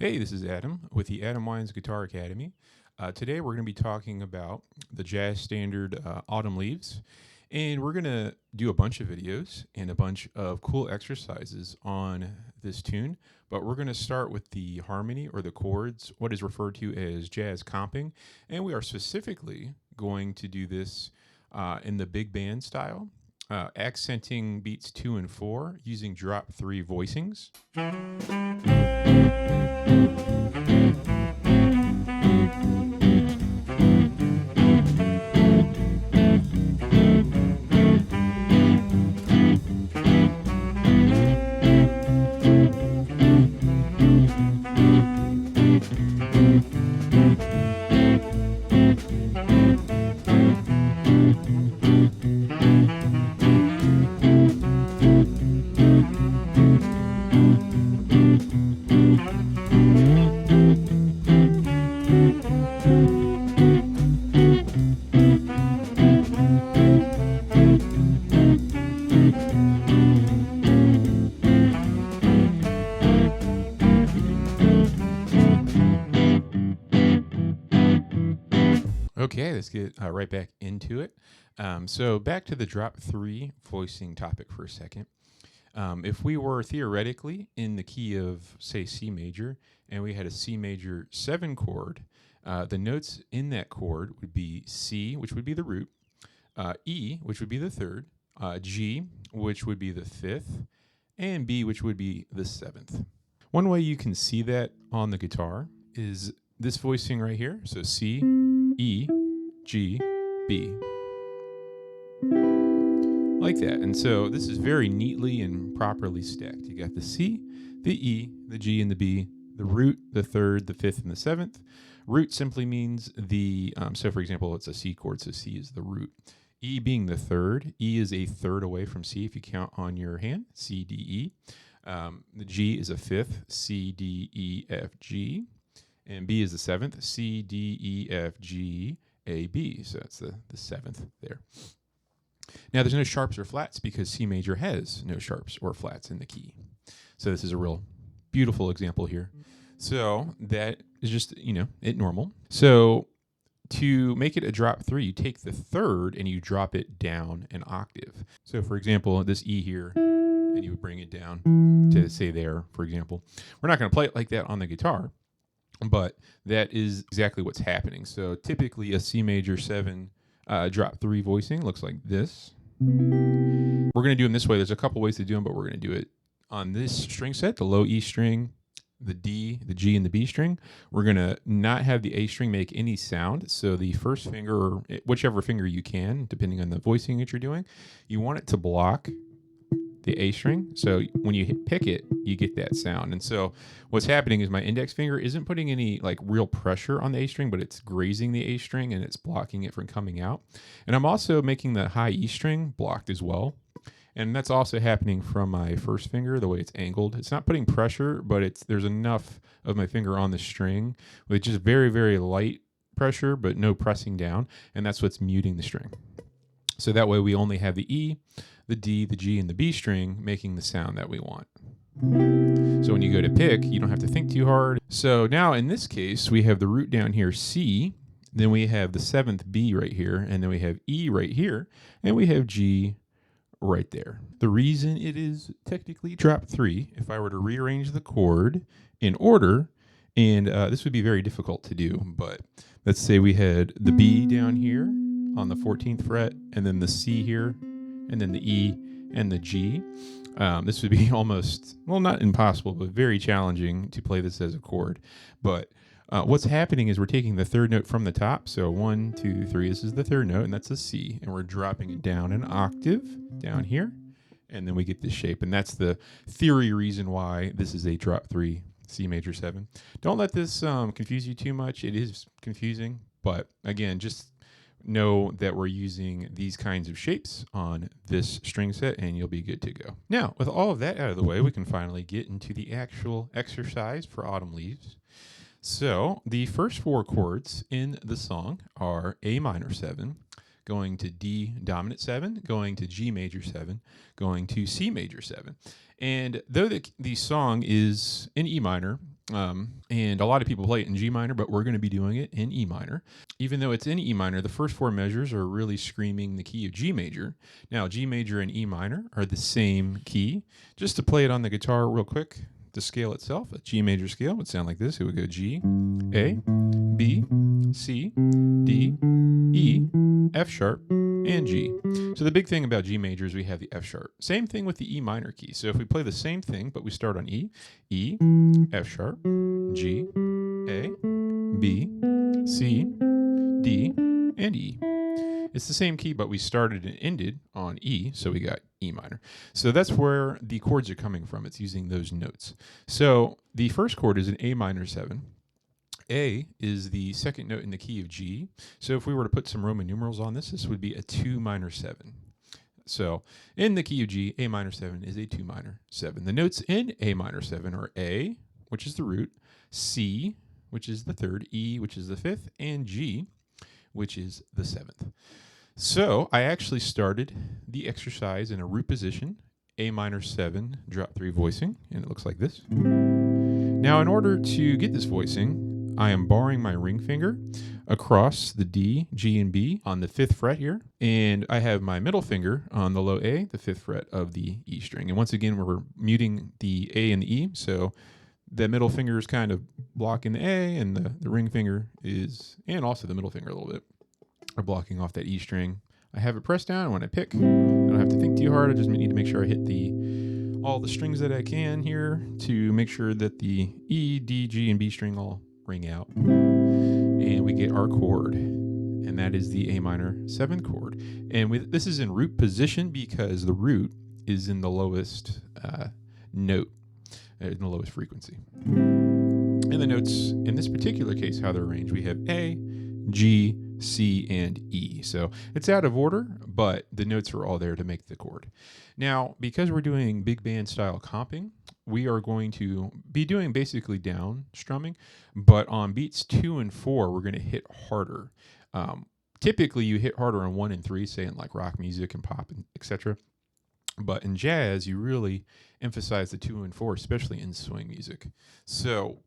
Hey, this is Adam with the Adam Wines Guitar Academy. Today we're going to be talking about the jazz standard Autumn Leaves, and we're going to do a bunch of videos and a bunch of cool exercises on this tune, but we're going to start with the harmony or the chords, what is referred to as jazz comping, and we are specifically going to do this in the big band style, accenting beats 2 and 4 using drop 3 voicings. Okay, let's get right back into it. So back to the drop 3 voicing topic for a second. If we were theoretically in the key of, say, C major, and we had a C major 7 chord, the notes in that chord would be C, which would be the root, E, which would be the 3rd, G, which would be the 5th, and B, which would be the 7th. One way you can see that on the guitar is this voicing right here. So C, E, G, B. Like that. And so this is very neatly and properly stacked. You got the C, the E, the G, and the B, the root, the 3rd, the 5th, and the 7th. Root simply means the, so for example, it's a C chord, so C is the root. E being the 3rd, E is a 3rd away from C if you count on your hand, C, D, E. The G is a 5th, C, D, E, F, G. And B is the 7th, C, D, E, F, G, A, B. So that's the 7th there. Now there's no sharps or flats because C major has no sharps or flats in the key. So this is a real beautiful example here. So that is just, it normal. So to make it a drop 3, you take the 3rd and you drop it down an octave. So for example, this E here, and you would bring it down to say there, for example. We're not going to play it like that on the guitar, but that is exactly what's happening. So typically a C major 7 drop 3 voicing looks like this. We're going to do them this way. There's a couple ways to do them, but we're going to do it on this string set, the low E string, the D, the G, and the B string. We're going to not have the A string make any sound. So the first finger, or whichever finger you can, depending on the voicing that you're doing, you want it to block the A string. So when you pick it, you get that sound. And so what's happening is my index finger isn't putting any real pressure on the A string, but it's grazing the A string and it's blocking it from coming out. And I'm also making the high E string blocked as well. And that's also happening from my first finger, the way it's angled. It's not putting pressure, but there's enough of my finger on the string with just very, very light pressure, but no pressing down. And that's what's muting the string. So that way we only have the E, the D, the G, and the B string making the sound that we want. So when you go to pick, you don't have to think too hard. So now in this case, we have the root down here, C, then we have the 7th B right here, and then we have E right here, and we have G right there. The reason it is technically drop 3, if I were to rearrange the chord in order, and this would be very difficult to do, but let's say we had the B down here on the 14th fret, and then the C here, and then the E and the G. This would be almost, well, not impossible, but very challenging to play this as a chord. But what's happening is we're taking the 3rd note from the top. So 1, 2, 3, this is the 3rd note, and that's a C. And we're dropping it down an octave down here, and then we get this shape. And that's the theory reason why this is a drop 3 C major 7. Don't let this confuse you too much. It is confusing, but again, just know that we're using these kinds of shapes on this string set and you'll be good to go. Now, with all of that out of the way, we can finally get into the actual exercise for Autumn Leaves. So the first 4 chords in the song are A minor 7, going to D dominant 7, going to G major 7, going to C major 7. And though the song is in E minor, and a lot of people play it in G minor, but we're going to be doing it in E minor. Even though it's in E minor, the first 4 measures are really screaming the key of G major. Now, G major and E minor are the same key. Just to play it on the guitar real quick, the scale itself, a G major scale would sound like this. It would go G, A, B, C, D, E, F sharp, and G. So the big thing about G major is we have the F sharp. Same thing with the E minor key. So if we play the same thing, but we start on E, E, F sharp, G, A, B, C, D, and E. It's the same key, but we started and ended on E, so we got E minor. So that's where the chords are coming from. It's using those notes. So the first chord is an A minor 7. A is the second note in the key of G. So if we were to put some Roman numerals on this, this would be a 2 minor 7. So in the key of G, A minor 7 is a 2 minor 7. The notes in A minor 7 are A, which is the root, C, which is the third, E, which is the fifth, and G, which is the 7th. So I actually started the exercise in a root position, A minor 7, drop 3 voicing, and it looks like this. Now in order to get this voicing, I am barring my ring finger across the D, G, and B on the 5th fret here, and I have my middle finger on the low A, the 5th fret of the E string. And once again, we're muting the A and the E, so the middle finger is kind of blocking the A, and the ring finger is, and also the middle finger a little bit, are blocking off that E string. I have it pressed down, and when I pick, I don't have to think too hard. I just need to make sure I hit all the strings that I can here to make sure that the E, D, G, and B string all ring out. And we get our chord, and that is the A minor 7th chord. And this is in root position because the root is in the lowest note, in the lowest frequency. And the notes, in this particular case, how they're arranged, we have A, G, C, and E. So it's out of order, but the notes are all there to make the chord. Now, because we're doing big band style comping, we are going to be doing basically down strumming, but on beats 2 and 4, we're going to hit harder. Typically, you hit harder on 1 and 3, say in like rock music and pop, and etc. But in jazz, you really emphasize the 2 and 4, especially in swing music. So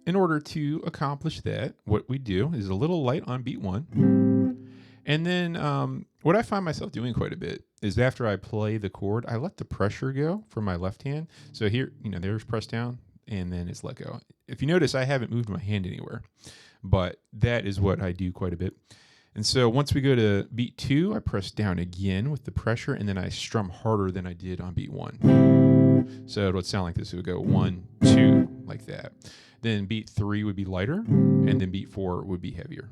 in order to accomplish that, what we do is a little light on beat 1. And then what I find myself doing quite a bit is after I play the chord, I let the pressure go from my left hand. So here, there's press down, and then it's let go. If you notice, I haven't moved my hand anywhere, but that is what I do quite a bit. And so once we go to beat 2, I press down again with the pressure, and then I strum harder than I did on beat 1. So it would sound like this. It would go 1, 2, like that. Then beat 3 would be lighter, and then beat 4 would be heavier.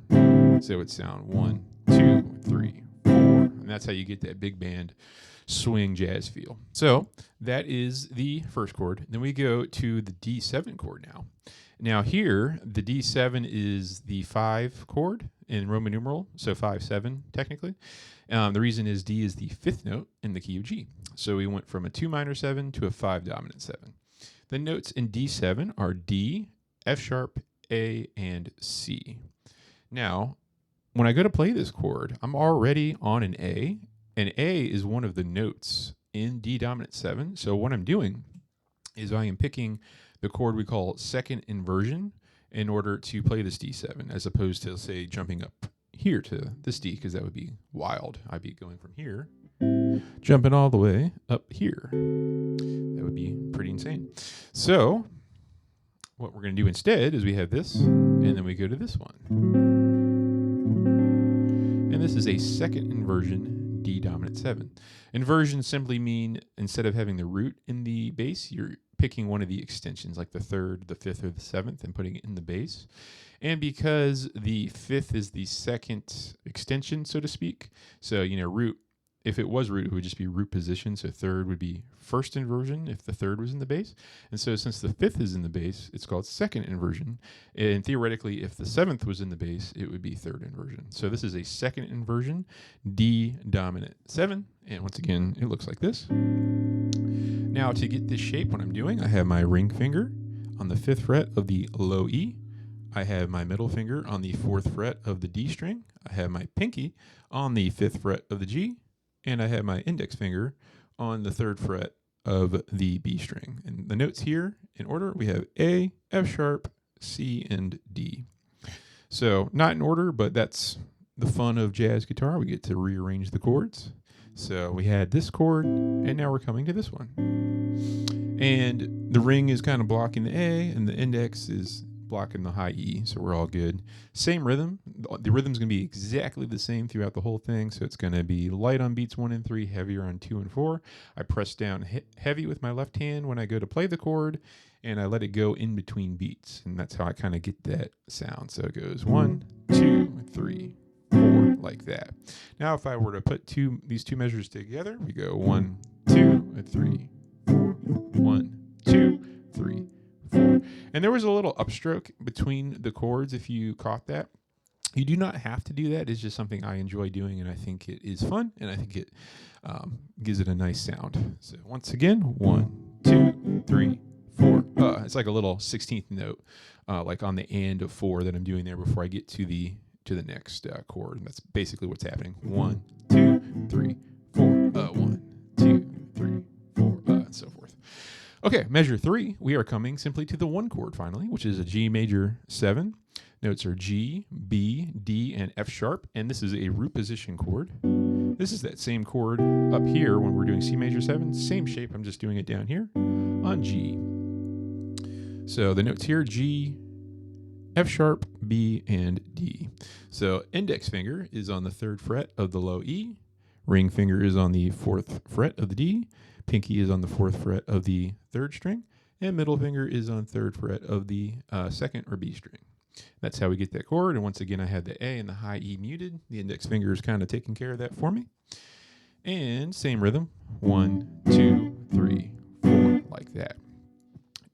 So it would sound 1, 2, 3, 4. And that's how you get that big band swing jazz feel. So that is the first chord. Then we go to the D7 chord now. Now here, the D7 is the 5 chord in Roman numeral, so 5-7 technically. The reason is D is the 5th note in the key of G. So we went from a 2 minor 7 to a 5 dominant 7. The notes in D7 are D, F sharp, A, and C. Now, when I go to play this chord, I'm already on an A, and A is one of the notes in D dominant 7. So what I'm doing is I am picking the chord we call second inversion in order to play this D7, as opposed to, say, jumping up here to this D, because that would be wild. I'd be going from here, jumping all the way up here. That would be pretty insane. So what we're going to do instead is we have this, and then we go to this one. And this is a second inversion D dominant 7. Inversions simply mean instead of having the root in the bass, you're picking one of the extensions, like the 3rd, the 5th, or the 7th, and putting it in the bass. And because the 5th is the second extension, so to speak, so, root, if it was root, it would just be root position, so 3rd would be first inversion if the 3rd was in the bass. And so since the 5th is in the bass, it's called second inversion. And theoretically, if the 7th was in the bass, it would be 3rd inversion. So this is a second inversion, D dominant 7. And once again, it looks like this. Now to get this shape, what I'm doing, I have my ring finger on the 5th fret of the low E. I have my middle finger on the 4th fret of the D string. I have my pinky on the 5th fret of the G, and I have my index finger on the 3rd fret of the B string. And the notes here in order, we have A, F sharp, C, and D. So not in order, but that's the fun of jazz guitar. We get to rearrange the chords. So we had this chord, and now we're coming to this one. And the ring is kind of blocking the A, and the index is blocking the high E, so we're all good. Same rhythm. The rhythm's going to be exactly the same throughout the whole thing, so it's going to be light on beats 1 and 3, heavier on 2 and 4. I press down heavy with my left hand when I go to play the chord, and I let it go in between beats, and that's how I kind of get that sound. So it goes 1, 2, 3, 4, like that. Now if I were to put these two measures together, we go 1, 2, 3, 4, 1, 2, 3, 4. And there was a little upstroke between the chords if you caught that. You do not have to do that. It's just something I enjoy doing, and I think it is fun, and I think it gives it a nice sound. So once again, 1, 2, 3, 4. It's like a little 16th note, like on the and of 4 that I'm doing there before I get to the next chord. And that's basically what's happening. 1, 2, 3, 4. 1, 2, 3, 4, and so forth. Okay, measure 3, we are coming simply to the 1 chord finally, which is a G major 7. Notes are G, B, D, and F sharp, and this is a root position chord. This is that same chord up here when we're doing C major 7, same shape, I'm just doing it down here on G. So the notes here, G, F sharp, B, and D. So index finger is on the 3rd fret of the low E, ring finger is on the 4th fret of the D, pinky is on the 4th fret of the 3rd string, and middle finger is on 3rd fret of the 2nd or B string. That's how we get that chord. And once again, I had the A and the high E muted. The index finger is kind of taking care of that for me. And same rhythm, 1, 2, 3, 4, like that.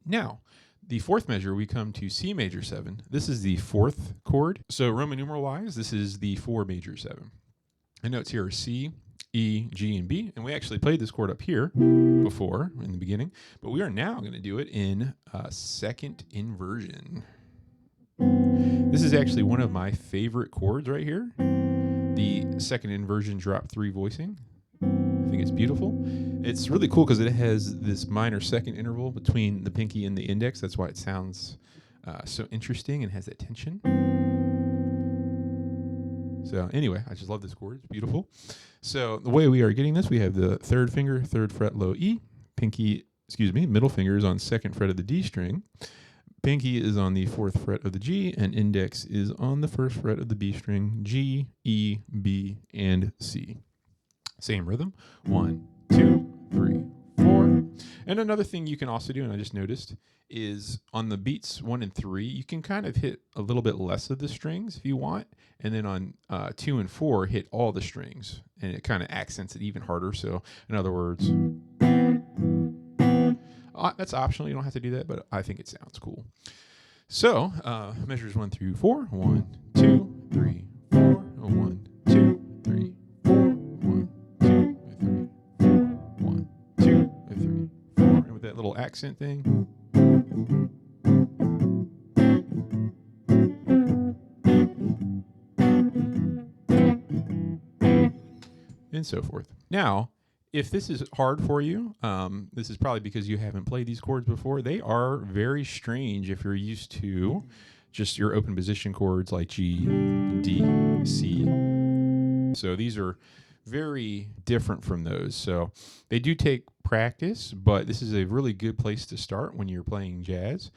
Now, the 4th measure, we come to C major 7. This is the 4th chord. So Roman numeral wise, this is the 4 major 7. The notes here are C, E, G, and B, and we actually played this chord up here before in the beginning, but we are now going to do it in second inversion. This is actually one of my favorite chords right here. The second inversion drop 3 voicing. I think it's beautiful. It's really cool because it has this minor second interval between the pinky and the index. That's why it sounds so interesting and has that tension. So anyway, I just love this chord. It's beautiful. So the way we are getting this, we have the 3rd finger, 3rd fret, low E. Middle finger is on 2nd fret of the D string. Pinky is on the 4th fret of the G, and index is on the 1st fret of the B string, G, E, B, and C. Same rhythm, 1, 2, 3, 4. And another thing you can also do, and I just noticed, is on the beats 1 and 3, you can kind of hit a little bit less of the strings if you want, and then on 2 and 4, hit all the strings, and it kind of accents it even harder. So in other words, that's optional. You don't have to do that, but I think it sounds cool. So measures 1 through 4. 1, 2, 3, 4. 1, 2, 3, 4. 1, 2, 3, 4. 1, 2, 3, 4. And with that little accent thing. And so forth. Now, if this is hard for you, this is probably because you haven't played these chords before. They are very strange if you're used to just your open position chords like G, D, C. So these are very different from those. So they do take practice, but this is a really good place to start when you're playing jazz.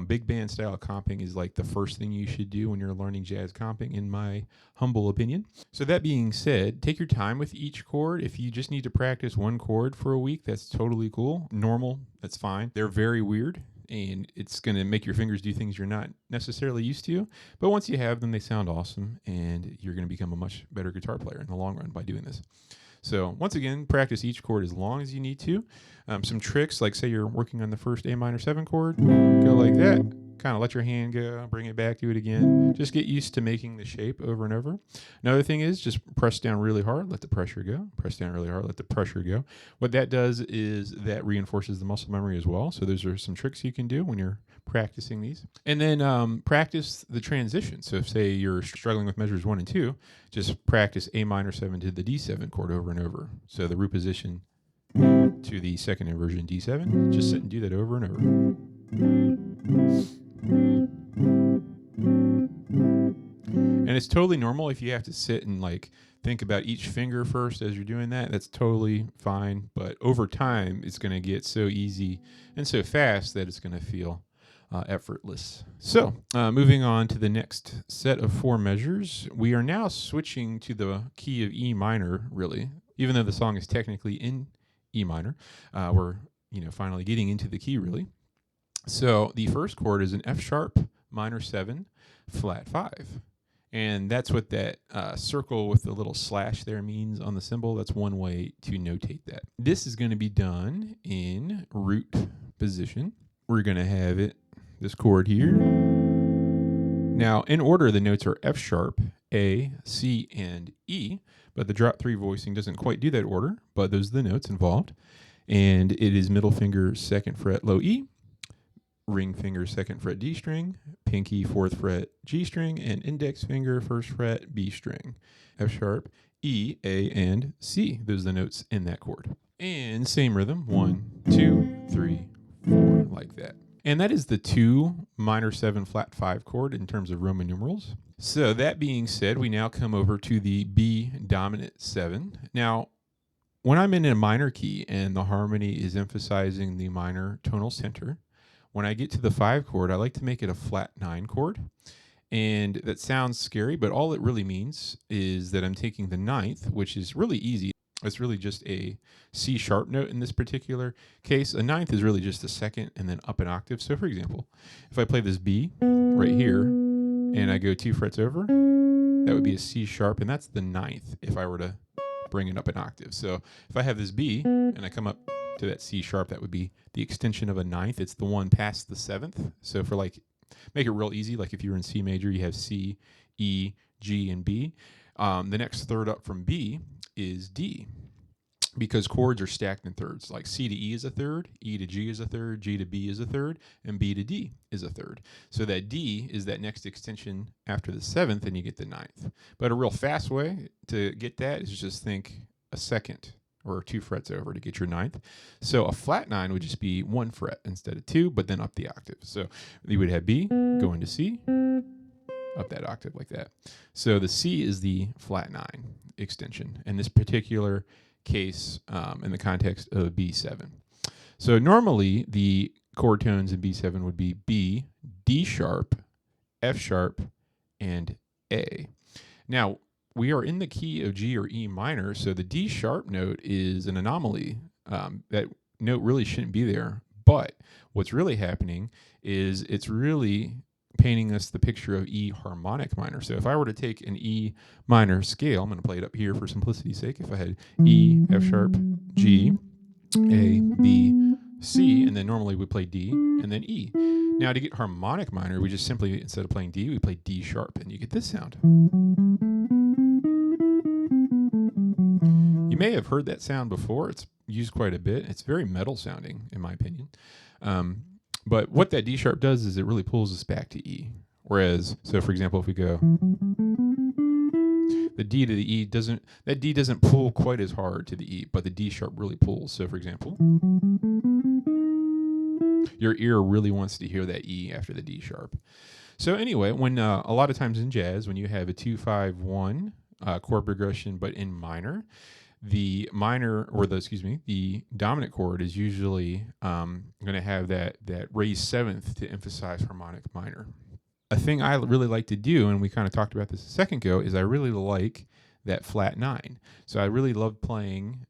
Big band style comping is like the first thing you should do when you're learning jazz comping, in my humble opinion. So that being said, take your time with each chord. If you just need to practice one chord for a week, that's totally cool. Normal, that's fine. They're very weird, and it's going to make your fingers do things you're not necessarily used to. But once you have them, they sound awesome, and you're going to become a much better guitar player in the long run by doing this. So once again, practice each chord as long as you need to. Some tricks, like say you're working on the first A minor 7 chord, go like that, kind of let your hand go, bring it back, do it again. Just get used to making the shape over and over. Another thing is just press down really hard, let the pressure go. Press down really hard, let the pressure go. What that does is that reinforces the muscle memory as well. So those are some tricks you can do when you're practicing these. And then practice the transition. So if, say, you're struggling with measures 1 and 2, just practice A minor 7 to the D7 chord over and over. So the root position to the second inversion D7, just sit and do that over and over. And it's totally normal if you have to sit and like think about each finger first as you're doing that. That's totally fine. But over time, it's going to get so easy and so fast that it's going to feel effortless. So moving on to the next set of 4 measures, we are now switching to the key of E minor, really. Even though the song is technically in E minor, we're finally getting into the key, really. So the first chord is an F sharp minor 7 flat 5. And that's what that circle with the little slash there means on the symbol. That's one way to notate that. This is going to be done in root position. We're going to have it, this chord here. Now, in order, the notes are F sharp, A, C, and E, but the drop 3 voicing doesn't quite do that order, but those are the notes involved. And it is middle finger 2nd fret low E, ring finger 2nd fret D string, pinky 4th fret G string, and index finger 1st fret B string. F sharp, E, A, and C. Those are the notes in that chord. And same rhythm, 1, 2, 3, 4, like that. And that is the 2 minor 7 flat 5 chord in terms of Roman numerals. So that being said, we now come over to the B dominant 7. Now, when I'm in a minor key and the harmony is emphasizing the minor tonal center, when I get to the 5 chord, I like to make it a flat 9 chord. And that sounds scary, but all it really means is that I'm taking the 9th, which is really easy. It's really just a C sharp note in this particular case. A 9th is really just a 2nd and then up an octave. So for example, if I play this B right here and I go 2 frets over, that would be a C sharp, and that's the 9th if I were to bring it up an octave. So if I have this B and I come up to that C sharp, that would be the extension of a 9th. It's the one past the 7th. So for like, make it real easy, like if you were in C major, you have C, E, G, and B. The next third up from B is D, because chords are stacked in thirds. Like C to E is a third, E to G is a third, G to B is a third, and B to D is a third. So that D is that next extension after the 7th, and you get the 9th. But a real fast way to get that is just think a 2nd or 2 frets over to get your 9th. So a flat 9 would just be 1 fret instead of 2, but then up the octave. So you would have B, go into C, up that octave like that. So the C is the flat 9 extension in this particular case, in the context of B7. So normally the chord tones in B7 would be B, D sharp, F sharp, and A. Now, we are in the key of G or E minor, so the D sharp note is an anomaly. That note really shouldn't be there, but what's really happening is it's really painting us the picture of E harmonic minor. So if I were to take an E minor scale, I'm going to play it up here for simplicity's sake. If I had E, F sharp, G, A, B, C, and then normally we play D, and then E. Now to get harmonic minor, we just simply, instead of playing D, we play D sharp, and you get this sound. You may have heard that sound before. It's used quite a bit. It's very metal sounding, in my opinion. But what that D sharp does is it really pulls us back to E. Whereas, so for example, if we go, the D to the E doesn't, that D doesn't pull quite as hard to the E, but the D sharp really pulls. So for example, your ear really wants to hear that E after the D sharp. So anyway, when a lot of times in jazz, when you have a 2-5-1 chord progression, but in minor, the dominant chord is usually going to have that raised 7th to emphasize harmonic minor. A thing I really like to do, and we kind of talked about this a second ago, is I really like that flat 9. So I really love playing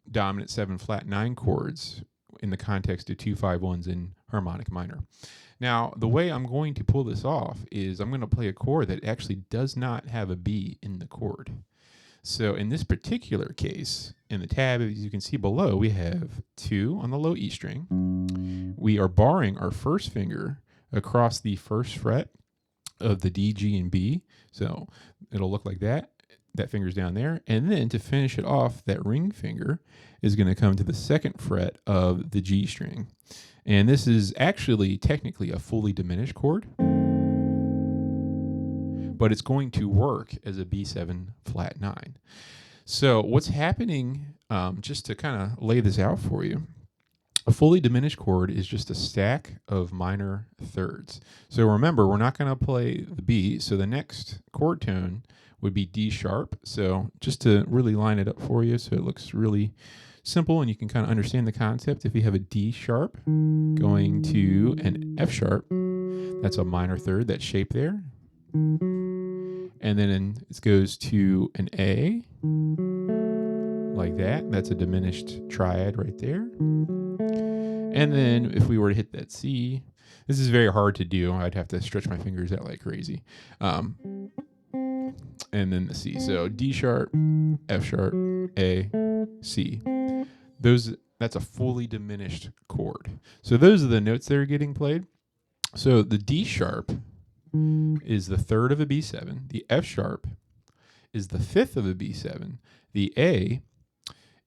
dominant 7 flat 9 chords in the context of 2-5-1s in harmonic minor. Now, the way I'm going to pull this off is I'm going to play a chord that actually does not have a B in the chord. So in this particular case, in the tab, as you can see below, we have 2 on the low E string. We are barring our first finger across the first fret of the D, G, and B. So it'll look like that. That finger's down there. And then to finish it off, that ring finger is going to come to the second fret of the G string. And this is actually technically a fully diminished chord, but it's going to work as a B7 flat 9. So what's happening, just to kind of lay this out for you, a fully diminished chord is just a stack of minor thirds. So remember, we're not going to play the B, so the next chord tone would be D sharp. So just to really line it up for you so it looks really simple and you can kind of understand the concept, if you have a D sharp going to an F sharp, that's a minor third, that shape there. And then it goes to an A, like that. That's a diminished triad right there. And then if we were to hit that C, this is very hard to do. I'd have to stretch my fingers out like crazy. And then the C. So D sharp, F sharp, A, C. That's a fully diminished chord. So those are the notes that are getting played. So the D sharp is the third of a B7. The F sharp is the fifth of a B7. The A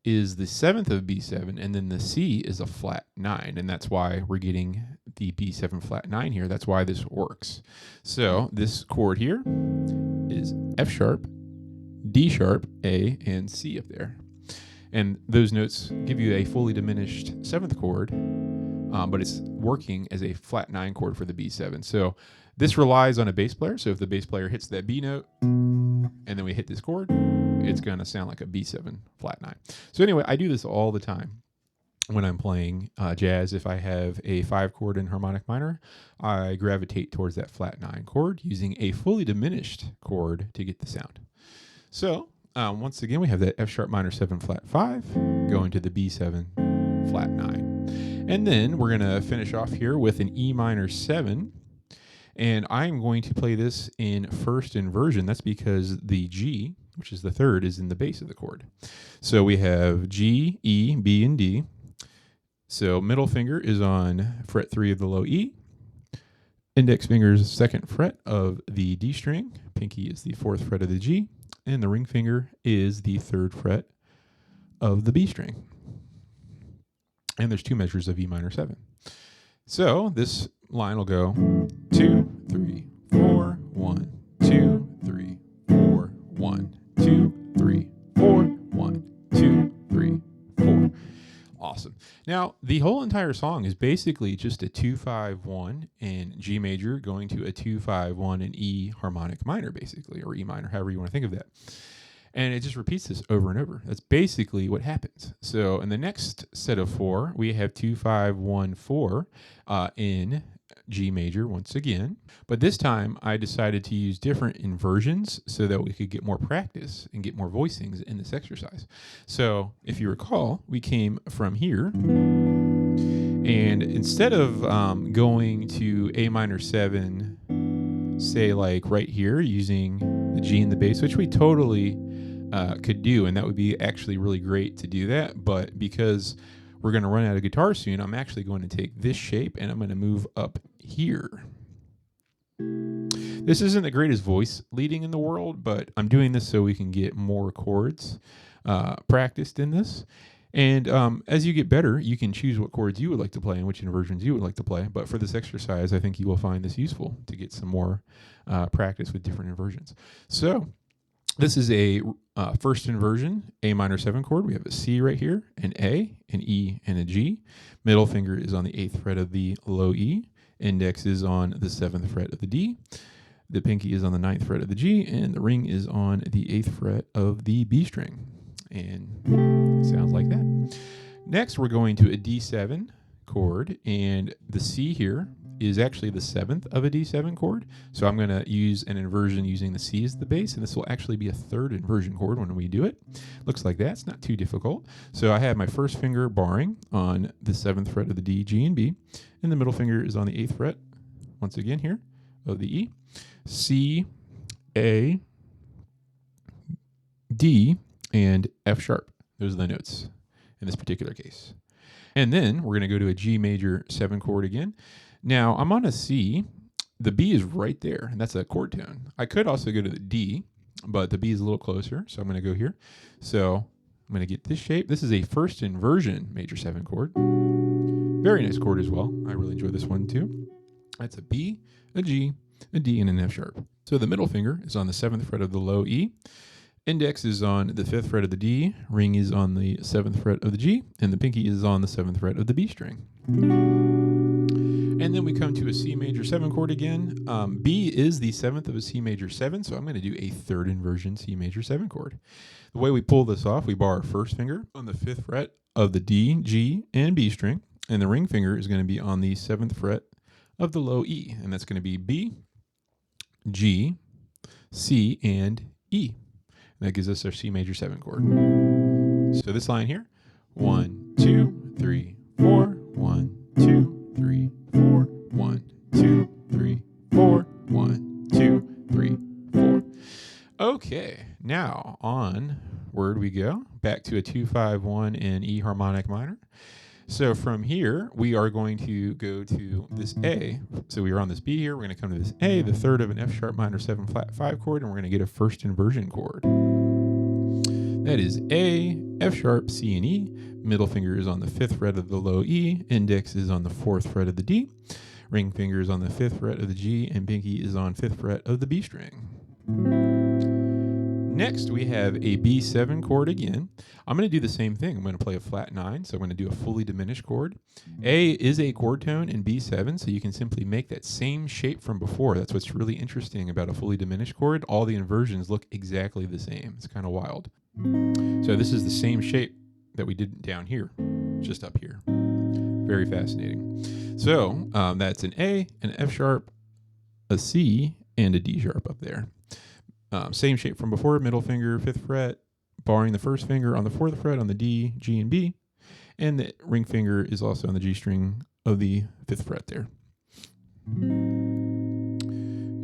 is the seventh of B7, and then the C is a flat 9, and that's why we're getting the B7 flat 9 here. That's why this works. So this chord here is F sharp, D sharp, A, and C up there. And those notes give you a fully diminished seventh chord, but it's working as a flat 9 chord for the B7. So this relies on a bass player. So if the bass player hits that B note, and then we hit this chord, it's going to sound like a B7 flat 9. So anyway, I do this all the time when I'm playing jazz. If I have a 5 chord in harmonic minor, I gravitate towards that flat 9 chord using a fully diminished chord to get the sound. So once again, we have that F sharp minor 7 flat 5 going to the B7 flat 9. And then we're going to finish off here with an E minor 7. And I'm going to play this in first inversion. That's because the G, which is the third, is in the base of the chord. So we have G, E, B, and D. So middle finger is on fret 3 of the low E. Index finger is second fret of the D string. Pinky is the fourth fret of the G. And the ring finger is the third fret of the B string. And there's 2 measures of E minor 7. So this line will go 2, 3, 4, 1, 2, 3, 4, 1, 2, 3, 4, 1, 2, 3, 4. Awesome. Now, the whole entire song is basically just a 2-5-1 in G major going to a 2-5-1 in E harmonic minor, basically, or E minor, however you want to think of that. And it just repeats this over and over. That's basically what happens. So in the next set of 4, we have 2-5-1-4 in G major once again. But this time I decided to use different inversions so that we could get more practice and get more voicings in this exercise. So if you recall, we came from here, and instead of going to A minor 7, say like right here, using the G and the bass, which we totally could do, and that would be actually really great to do that, but because we're going to run out of guitar soon, I'm actually going to take this shape and I'm going to move up here. This isn't the greatest voice leading in the world, but I'm doing this so we can get more chords practiced in this. And as you get better, you can choose what chords you would like to play and which inversions you would like to play. But for this exercise, I think you will find this useful to get some more practice with different inversions. So this is a first inversion, A minor 7 chord. We have a C right here, an A, an E, and a G. Middle finger is on the 8th fret of the low E. Index is on the 7th fret of the D. The pinky is on the 9th fret of the G, and the ring is on the 8th fret of the B string. And it sounds like that. Next, we're going to a D7 chord, and the C here is actually the 7th of a D7 chord. So I'm going to use an inversion using the C as the bass, and this will actually be a third inversion chord when we do it. Looks like that. It's not too difficult. So I have my first finger barring on the 7th fret of the D, G, and B, and the middle finger is on the 8th fret, once again here, of the E. C, A, D, and F sharp. Those are the notes in this particular case. And then we're going to go to a G major 7 chord again. Now I'm on a C. The B is right there, and that's a chord tone. I could also go to the D, but the B is a little closer, so I'm going to go here. So I'm going to get this shape. This is a first inversion major 7 chord. Very nice chord as well. I really enjoy this one too. That's a B, a G, a D, and an F sharp. So the middle finger is on the 7th fret of the low E. Index is on the 5th fret of the D. Ring is on the 7th fret of the G. And the pinky is on the 7th fret of the B string. And then we come to a C major 7 chord again. B is the 7th of a C major 7, so I'm going to do a third inversion C major 7 chord. The way we pull this off, we bar our first finger on the 5th fret of the D, G, and B string, and the ring finger is going to be on the 7th fret of the low E, and that's going to be B, G, C, and E. And that gives us our C major 7 chord. So this line here, 1, 2, 3, 4, 1, 2, 3, 4, 1, 2, 3, 4, 1, 2, 3, 4. Okay, now onward we go, back to a 2-5-1 in E harmonic minor. So from here, we are going to go to this A. So we are on this B here. We're going to come to this A, the third of an F sharp minor 7 flat 5 chord, and we're going to get a first inversion chord. That is A, F sharp, C, and E. Middle finger is on the 5th fret of the low E. Index is on the 4th fret of the D. Ring finger is on the 5th fret of the G, and pinky is on 5th fret of the B string. Next, we have a B7 chord again. I'm going to do the same thing. I'm going to play a flat 9, so I'm going to do a fully diminished chord. A is a chord tone in B7, so you can simply make that same shape from before. That's what's really interesting about a fully diminished chord. All the inversions look exactly the same. It's kind of wild. So this is the same shape that we did down here, just up here. Very fascinating. So that's an A, an F sharp, a C, and a D sharp up there. Same shape from before, middle finger, 5th fret, barring the first finger on the 4th fret on the D, G, and B. And the ring finger is also on the G string of the 5th fret there.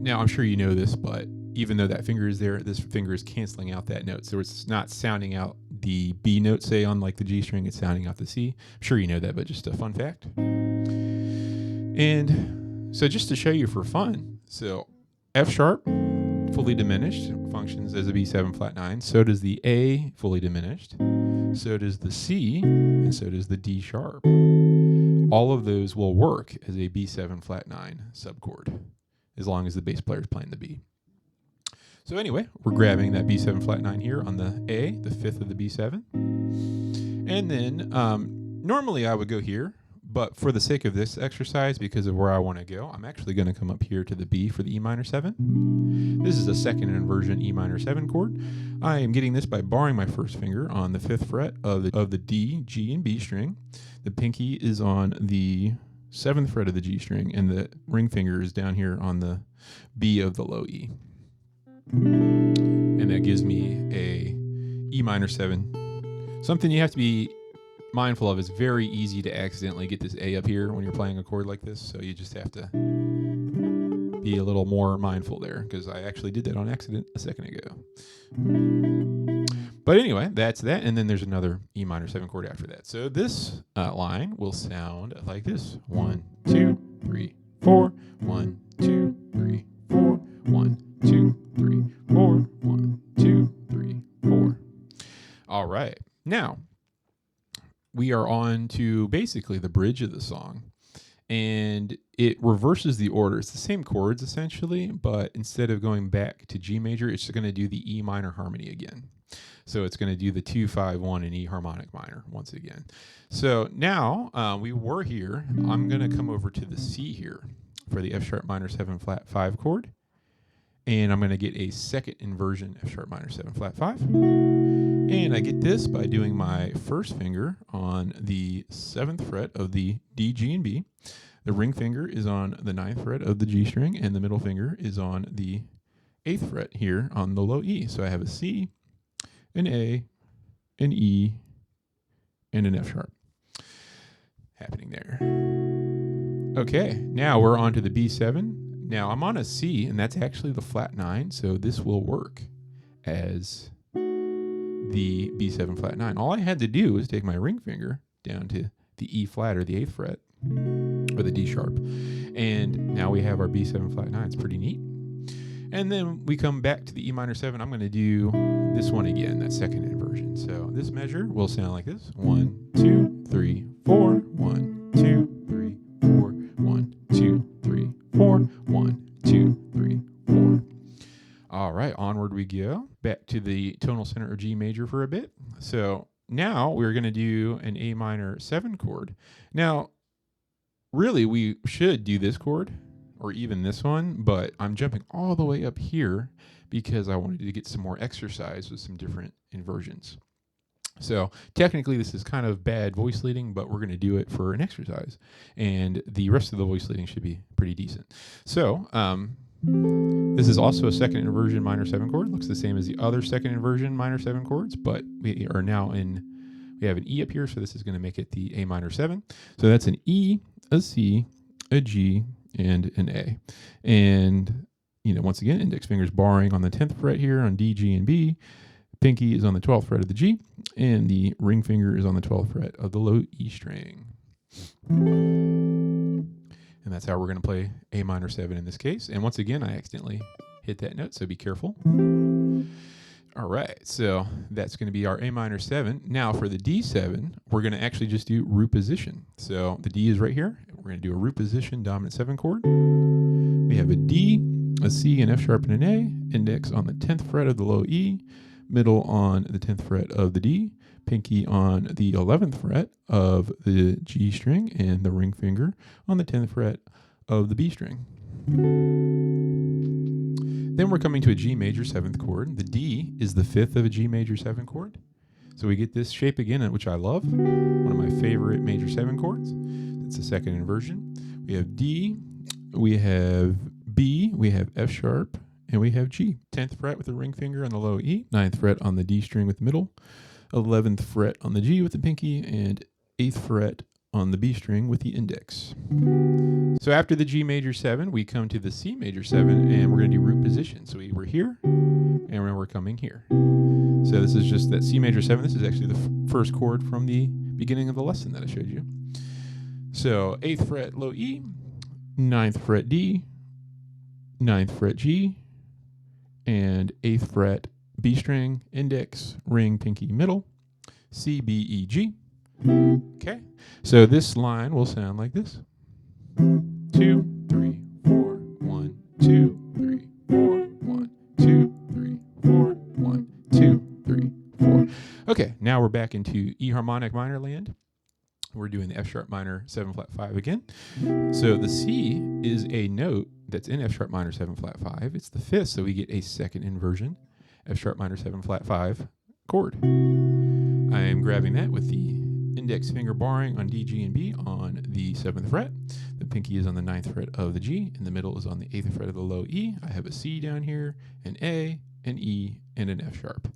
Now, I'm sure you know this, but even though that finger is there, this finger is canceling out that note. So it's not sounding out the B note, say, on like the G string, it's sounding out the C. I'm sure you know that, but just a fun fact. And so just to show you for fun, so F sharp, fully diminished, functions as a B7 flat 9. So does the A, fully diminished. So does the C, and so does the D sharp. All of those will work as a B7 flat 9 subchord, as long as the bass player is playing the B. So anyway, we're grabbing that B7 flat 9 here on the A, the 5th of the B7. And then normally I would go here, but for the sake of this exercise, because of where I want to go, I'm actually going to come up here to the B for the E minor 7. This is a second inversion E minor 7 chord. I am getting this by barring my first finger on the 5th fret of the D, G, and B string. The pinky is on the 7th fret of the G string, and the ring finger is down here on the B of the low E. And that gives me a E minor 7. Something you have to be mindful of, is very easy to accidentally get this A up here when you're playing a chord like this, so you just have to be a little more mindful there, because I actually did that on accident a second ago. But anyway, that's that, and then there's another E minor 7 chord after that. So this line will sound like this: 1, 2, 3, 4, 1, 2, 3, 4, 1, 2, 3, 4, 1, 2, 3, 4. All right, now we are on to basically the bridge of the song, and it reverses the order. It's the same chords essentially, but instead of going back to G major, it's going to do the E minor harmony again. So it's going to do the 2-5-1 in E harmonic minor once again. So now we were here. I'm going to come over to the C here for the F sharp minor 7 flat 5 chord, and I'm going to get a second inversion F sharp minor 7 flat 5. And I get this by doing my first finger on the 7th fret of the D, G, and B. The ring finger is on the 9th fret of the G string, and the middle finger is on the 8th fret here on the low E. So I have a C, an A, an E, and an F sharp happening there. Okay, now we're on to the B7. Now I'm on a C, and that's actually the flat 9, so this will work as the B7 flat 9. All I had to do was take my ring finger down to the E flat or the 8th fret, or the D sharp. And now we have our B7 flat 9. It's pretty neat. And then we come back to the E minor 7. I'm going to do this one again, that second inversion. So this measure will sound like this. 1, 2, 3, 4. 1, 2, 3, 4. 1, 2, 3, 4. 1, 2, 3, 4. All right, onward we go. Back to the tonal center of G major for a bit. So now we're going to do an A minor 7 chord. Now, really, we should do this chord, or even this one, but I'm jumping all the way up here because I wanted to get some more exercise with some different inversions. So technically this is kind of bad voice leading, but we're going to do it for an exercise. And the rest of the voice leading should be pretty decent. So this is also a second inversion minor 7 chord. Looks the same as the other second inversion minor 7 chords, but we are now we have an E up here, so this is going to make it the A minor 7. So that's an E, a C, a G, and an A. And, once again, index finger's barring on the 10th fret here on D, G, and B. Pinky is on the 12th fret of the G, and the ring finger is on the 12th fret of the low E string. And that's how we're going to play A minor 7 in this case. And once again, I accidentally hit that note, so be careful. All right, so that's going to be our A minor 7. Now for the D7, we're going to actually just do root position. So the D is right here. We're going to do a root position dominant 7 chord. We have a D, a C, an F sharp, and an A. Index on the 10th fret of the low E. Middle on the 10th fret of the D. Pinky on the 11th fret of the G string. And the ring finger on the 10th fret of the B string. Then we're coming to a G major 7th chord. The D is the 5th of a G major 7 chord. So we get this shape again, which I love. One of my favorite major 7 chords. It's the second inversion. We have D, we have B, we have F sharp, and we have G. 10th fret with the ring finger on the low E. 9th fret on the D string with the middle. 11th fret on the G with the pinky, and 8th fret on the B string with the index. So after the G major 7, we come to the C major 7, and we're going to do root position. So we're here, and then we're coming here. So this is just that C major 7. This is actually the first chord from the beginning of the lesson that I showed you. So 8th fret low E, 9th fret D, 9th fret G, and 8th fret B string, index, ring, pinky, middle, C, B, E, G. Okay, so this line will sound like this. 2, 3, 4, 1, 2, 3, 4, 1, 2, 3, 4, 1, 2, 3, 4. Okay, now we're back into E harmonic minor land. We're doing the F sharp minor 7 flat 5 again. So the C is a note that's in F sharp minor 7 flat 5. It's the 5th, so we get a second inversion, F sharp minor 7 flat 5 chord. I am grabbing that with the index finger barring on D, G, and B on the 7th fret. The pinky is on the 9th fret of the G, and the middle is on the 8th fret of the low E. I have a C down here, an A, an E, and an F sharp.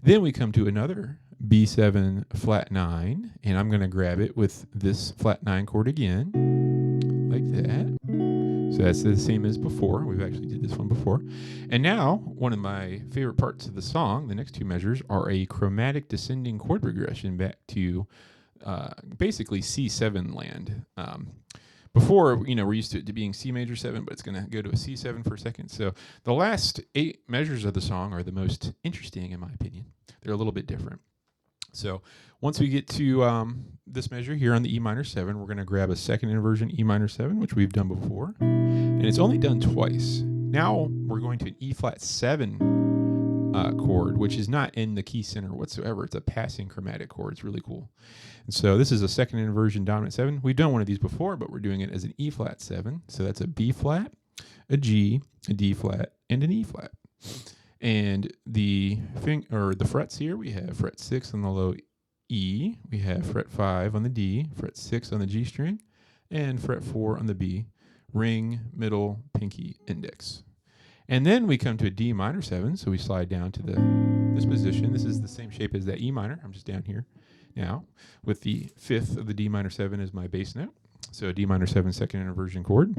Then we come to another B7 flat 9, and I'm going to grab it with this flat 9 chord again, like that. So that's the same as before. We've actually did this one before. And now, one of my favorite parts of the song, the next two measures, are a chromatic descending chord progression back to basically C7 land. Before, we're used to it being C major 7, but it's going to go to a C7 for a second. So the last 8 measures of the song are the most interesting, in my opinion. They're a little bit different. So once we get to this measure here on the E minor 7, we're going to grab a second inversion E minor 7, which we've done before. And it's only done twice. Now we're going to an E flat 7 chord, which is not in the key center whatsoever. It's a passing chromatic chord. It's really cool. And so this is a second inversion dominant 7. We've done one of these before, but we're doing it as an E flat 7. So that's a B flat, a G, a D flat, and an E flat. And the frets here, we have fret 6 on the low E, we have fret 5 on the D, fret 6 on the G string, and fret 4 on the B, ring, middle, pinky, index. And then we come to a D minor 7, so we slide down to this position. This is the same shape as that E minor. I'm just down here now, with the 5th of the D minor 7 as my bass note. So a D minor 7 second inversion chord.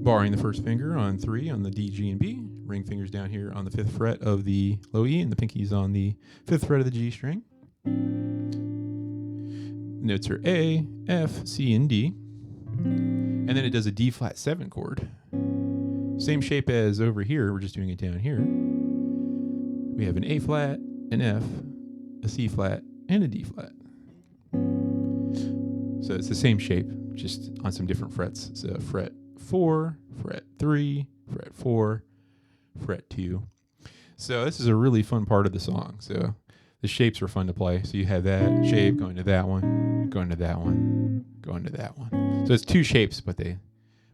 Barring the first finger on 3 on the D, G, and B. Ring fingers down here on the 5th fret of the low E, and the pinky's on the 5th fret of the G string. Notes are A, F, C, and D. And then it does a D flat 7 chord. Same shape as over here, we're just doing it down here. We have an A flat, an F, a C flat, and a D flat. So it's the same shape, just on some different frets. So fret 4, fret 3, fret 4, fret 2. So this is a really fun part of the song. So the shapes are fun to play. So you have that shape going to that one, going to that one, going to that one. So it's two shapes, but they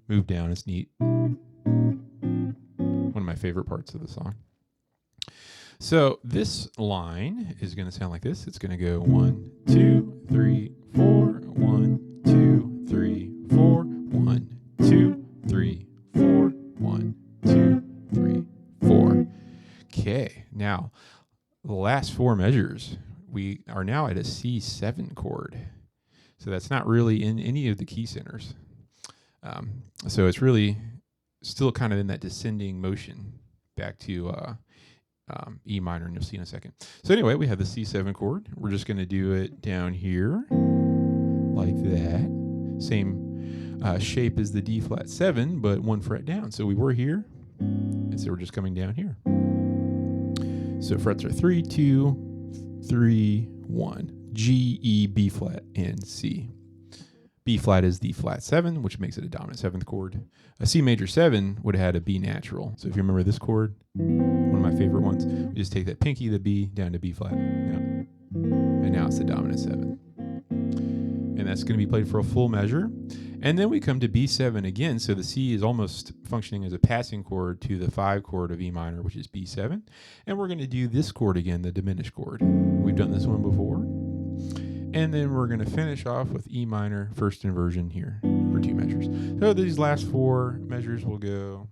move down. It's neat. One of my favorite parts of the song. So this line is going to sound like this. It's going to go 1, 2, 3, 4, 1, 2, 3, 4, 1, 2, 3, 4, 1, 2, 3, 4. Okay, now the last four measures, we are now at a C7 chord. So that's not really in any of the key centers. So it's really still kind of in that descending motion back to E minor, and you'll see in a second. So anyway, we have the C7 chord. We're just going to do it down here like that. Same shape as the D flat 7, but 1 fret down. So we were here, and so we're just coming down here. So frets are 3, 2, 3, 1. G, E, B flat, and C. B flat is the flat 7, which makes it a dominant 7th chord. A C major 7 would have had a B natural. So if you remember this chord, one of my favorite ones, we just take that pinky, the B, down to B flat. And now it's the dominant 7. And that's going to be played for a full measure. And then we come to B7 again. So the C is almost functioning as a passing chord to the 5 chord of E minor, which is B7. And we're going to do this chord again, the diminished chord. We've done this one before. And then we're going to finish off with E minor first inversion here for 2 measures. So these last 4 measures will go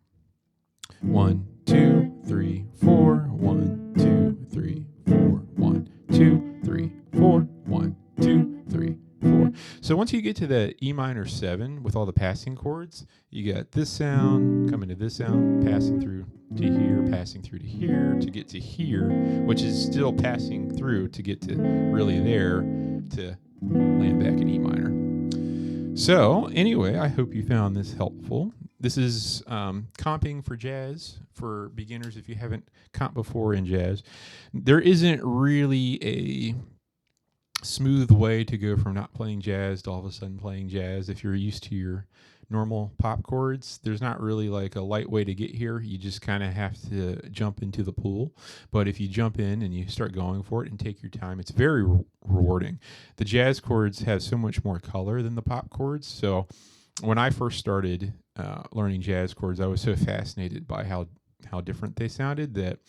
1, 2, 3, 4, 1, 2, 3, 4, 1, 2, 3, 4, 1, 2, 3, 4. So once you get to the E minor 7 with all the passing chords, you got this sound coming to this sound, passing through to here, passing through to here, to get to here, which is still passing through to get to really there, to land back in E minor. So anyway, I hope you found this helpful. This is comping for jazz for beginners if you haven't comped before in jazz. There isn't really a smooth way to go from not playing jazz to all of a sudden playing jazz. If you're used to your normal pop chords, there's not really like a light way to get here. You just kind of have to jump into the pool. But if you jump in and you start going for it and take your time, it's very rewarding. The jazz chords have so much more color than the pop chords. So when I first started learning jazz chords, I was so fascinated by how different they sounded that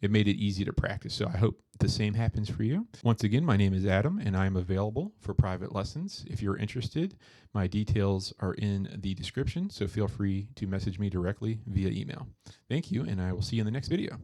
it made it easy to practice. So I hope the same happens for you. Once again, my name is Adam, and I'm available for private lessons. If you're interested, my details are in the description, so feel free to message me directly via email. Thank you, and I will see you in the next video.